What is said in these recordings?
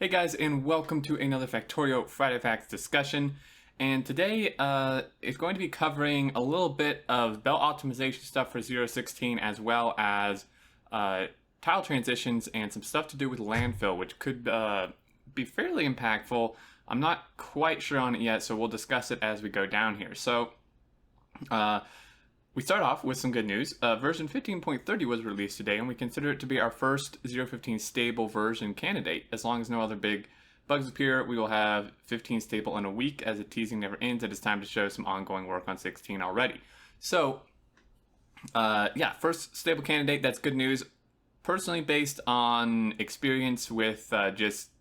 Hey guys, and welcome to another Factorio Friday Facts discussion. And today is going to be covering a little bit of belt optimization stuff for 0.16 as well as tile transitions and some stuff to do with landfill, which could be fairly impactful. I'm not quite sure on it yet, so we'll discuss it as we go down here. So we start off with some good news. Version 15.30 was released today, and we consider it to be our first 0.15 stable version candidate. As long as no other big bugs appear, we will have 15 stable in a week. As the teasing never ends, it is time to show some ongoing work on 16 already. So, yeah, first stable candidate, that's good news. Personally, based on experience with just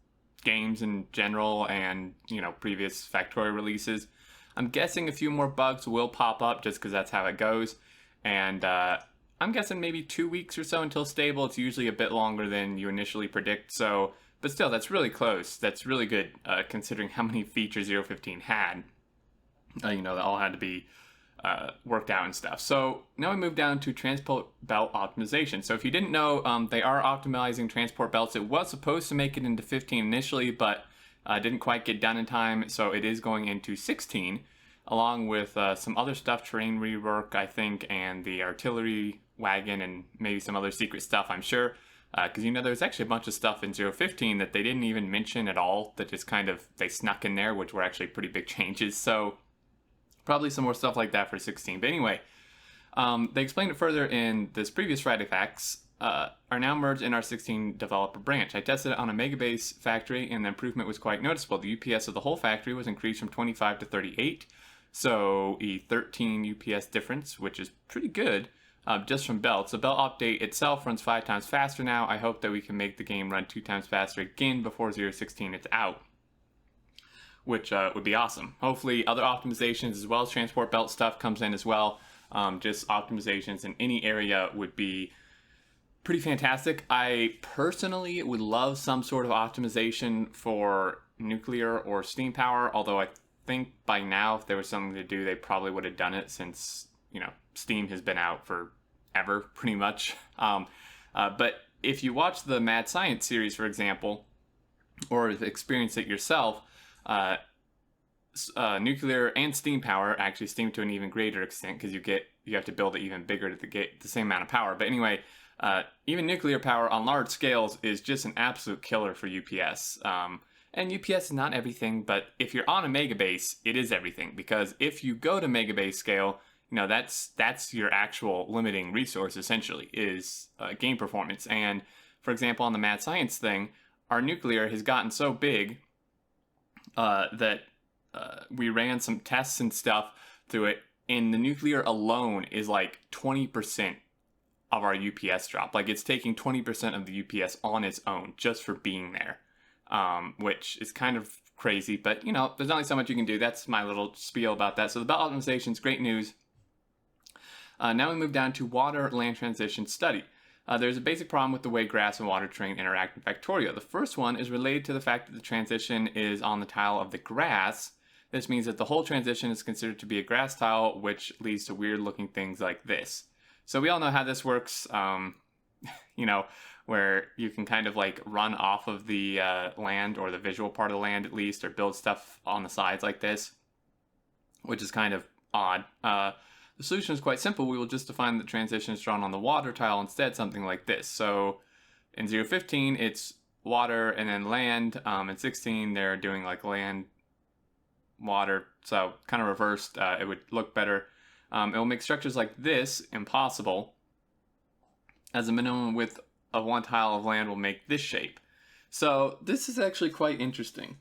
games in general and, previous Factorio releases, I'm guessing a few more bugs will pop up just because that's how it goes. And I'm guessing maybe 2 weeks or so until stable. It's usually a bit longer than you initially predict. So, but still, that's really close. That's really good considering how many features 0.15 had. That all had to be worked out and stuff. So now we move down to transport belt optimization. So if you didn't know, they are optimizing transport belts. It was supposed to make it into 15 initially, but didn't quite get done in time, so it is going into 16, along with some other stuff, terrain rework, I think, and the artillery wagon, and maybe some other secret stuff, I'm sure. Because, there's actually a bunch of stuff in 0.15 that they didn't even mention at all, that just kind of, they snuck in there, which were actually pretty big changes. So, probably some more stuff like that for 16. But anyway, they explained it further in this previous Friday Facts, are now merged in our 16 developer branch. I tested it on a Megabase factory, and the improvement was quite noticeable. The UPS of the whole factory was increased from 25 to 38, so a 13 UPS difference, which is pretty good, just from belts. The belt update itself runs 5 times faster now. I hope that we can make the game run 2 times faster again before 0.16 is out, which would be awesome. Hopefully other optimizations as well as transport belt stuff comes in as well. Just optimizations in any area would be pretty fantastic. I personally would love some sort of optimization for nuclear or steam power, although I think by now if there was something to do, they probably would have done it since, steam has been out forever, pretty much. But if you watch the Mad Science series, for example, or experience it yourself, nuclear and steam power, actually steam to an even greater extent, because you have to build it even bigger to get the same amount of power. But anyway, even nuclear power on large scales is just an absolute killer for UPS. And UPS is not everything, but if you're on a megabase, it is everything. Because if you go to megabase scale, that's your actual limiting resource, essentially, is game performance. And, for example, on the Mad Science thing, our nuclear has gotten so big that we ran some tests and stuff through it, and the nuclear alone is like 20% of our UPS drop. Like, it's taking 20% of the UPS on its own just for being there, which is kind of crazy, but there's only so much you can do. That's my little spiel about that. So the belt optimization is great news. Now we move down to water land transition study. There's a basic problem with the way grass and water terrain interact in Factorio. The first one is related to the fact that the transition is on the tile of the grass. This means that the whole transition is considered to be a grass tile, which leads to weird looking things like this. So we all know how this works, where you can kind of like run off of the land, or the visual part of the land at least, or build stuff on the sides like this, which is kind of odd. The solution is quite simple. We will just define the transition is drawn on the water tile instead, something like this. So in 0.15, it's water and then land. In 16, they're doing like land, water, so kind of reversed. It would look better. It will make structures like this impossible, as the minimum width of one tile of land will make this shape. So this is actually quite interesting.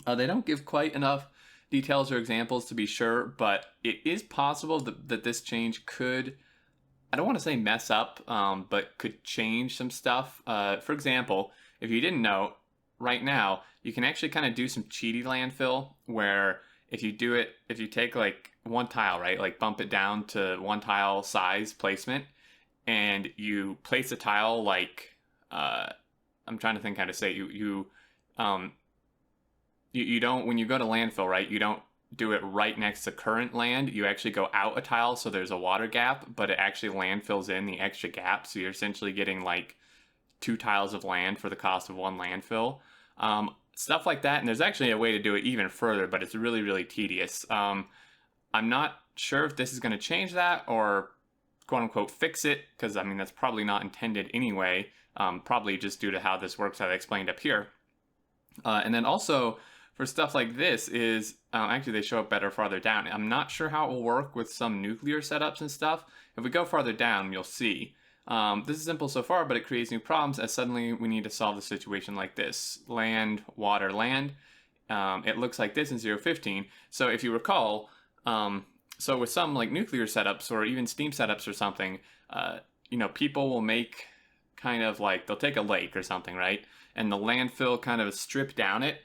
They don't give quite enough details or examples to be sure, but it is possible that this change could, I don't want to say mess up, but could change some stuff. For example, if you didn't know, right now, you can actually kind of do some cheaty landfill, where if you take like one tile, right, like bump it down to one tile size placement, and you place a tile like, I'm trying to think how to say it. You don't, when you go to landfill, right, you don't do it right next to current land. You actually go out a tile, so there's a water gap, but it actually landfills in the extra gap, so you're essentially getting like 2 tiles of land for the cost of 1 landfill. Stuff like that, and there's actually a way to do it even further, but it's really, really tedious. I'm not sure if this is going to change that or quote-unquote fix it, because I mean that's probably not intended anyway, probably just due to how this works, as I explained up here. And then also for stuff like this is, actually they show up better farther down. I'm not sure how it will work with some nuclear setups and stuff. If we go farther down, you'll see. This is simple so far, but it creates new problems as suddenly we need to solve the situation like this. Land, water, land. It looks like this in 0.15. So if you recall, so with some like nuclear setups or even steam setups or something, you know, people will make kind of like, they'll take a lake or something, right? And the landfill kind of strip down it,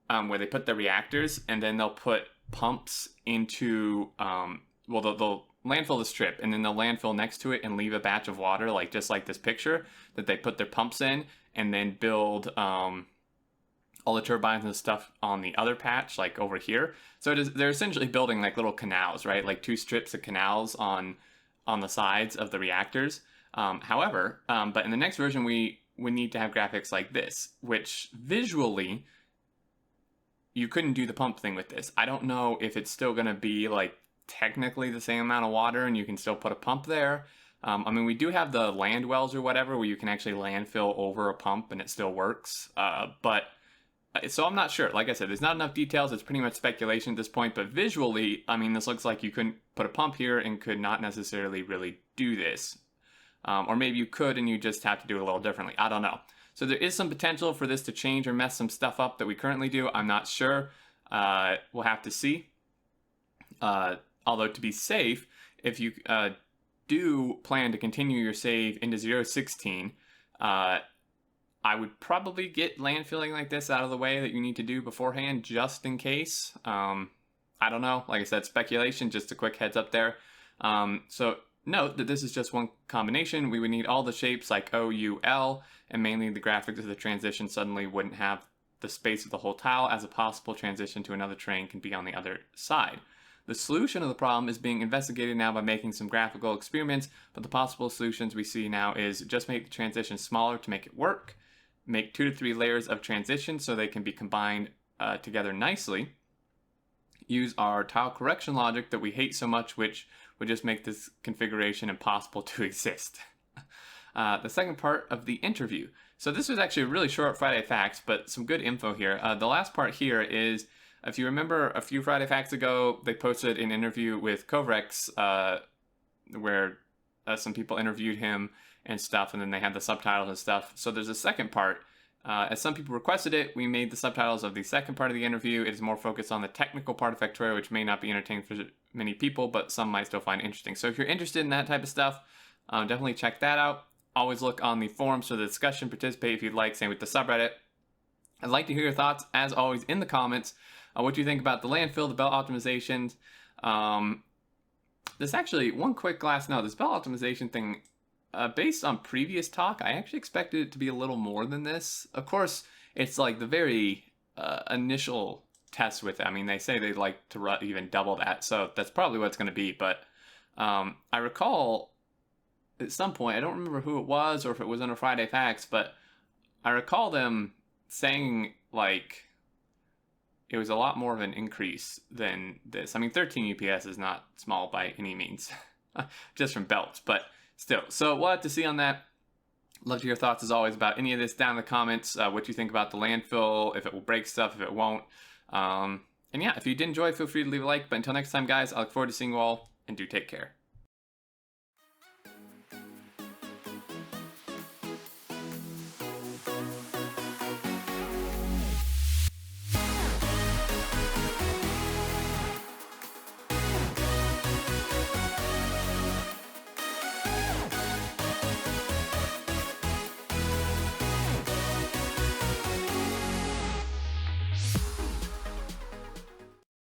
where they put the reactors, and then they'll put pumps into, well, they'll landfill the strip, and then they'll landfill next to it and leave a batch of water, like just like this picture, that they put their pumps in, and then build all the turbines and stuff on the other patch, like over here. So they're essentially building like little canals, right? Like 2 strips of canals on the sides of the reactors. However, but in the next version, we need to have graphics like this, which visually, you couldn't do the pump thing with this. I don't know if it's still going to be like technically the same amount of water and you can still put a pump there. I mean, we do have the land wells or whatever where you can actually landfill over a pump and it still works. So I'm not sure. Like I said, there's not enough details. It's pretty much speculation at this point. But visually, I mean, this looks like you couldn't put a pump here and could not necessarily really do this. Or maybe you could and you just have to do it a little differently. I don't know. So there is some potential for this to change or mess some stuff up that we currently do. I'm not sure. We'll have to see. Although to be safe, if you do plan to continue your save into 0.16, I would probably get landfilling like this out of the way that you need to do beforehand, just in case. I don't know. Like I said, speculation, just a quick heads up there. So note that this is just one combination. We would need all the shapes like O, U, L, and mainly the graphics of the transition suddenly wouldn't have the space of the whole tile, as a possible transition to another terrain can be on the other side. The solution of the problem is being investigated now by making some graphical experiments, but the possible solutions we see now is just make the transition smaller to make it work, make 2 to 3 layers of transition so they can be combined together nicely, use our tile correction logic that we hate so much, which would just make this configuration impossible to exist. The second part of the interview. So this was actually a really short Friday Facts, but some good info here. The last part here is, if you remember a few Friday Facts ago, they posted an interview with Kovrex where some people interviewed him and stuff, and then they had the subtitles and stuff. So there's a second part. As some people requested it, we made the subtitles of the second part of the interview. It is more focused on the technical part of Factorio, which may not be entertaining for many people, but some might still find interesting. So if you're interested in that type of stuff, definitely check that out. Always look on the forums for the discussion, participate if you'd like, same with the subreddit. I'd like to hear your thoughts, as always, in the comments. What do you think about the landfill, the belt optimizations? This actually, one quick last note, this belt optimization thing, based on previous talk, I actually expected it to be a little more than this. Of course, it's like the very initial test with it. I mean, they say they'd like to even double that, so that's probably what it's going to be. But I recall at some point, I don't remember who it was or if it was on a Friday Facts, but I recall them saying like it was a lot more of an increase than this. I mean, 13 UPS is not small by any means, just from belts, but still. So we'll have to see on that. Love to hear your thoughts, as always, about any of this down in the comments. What you think about the landfill, if it will break stuff, if it won't. And yeah, if you did enjoy, feel free to leave a like. But until next time, guys, I look forward to seeing you all, and do take care.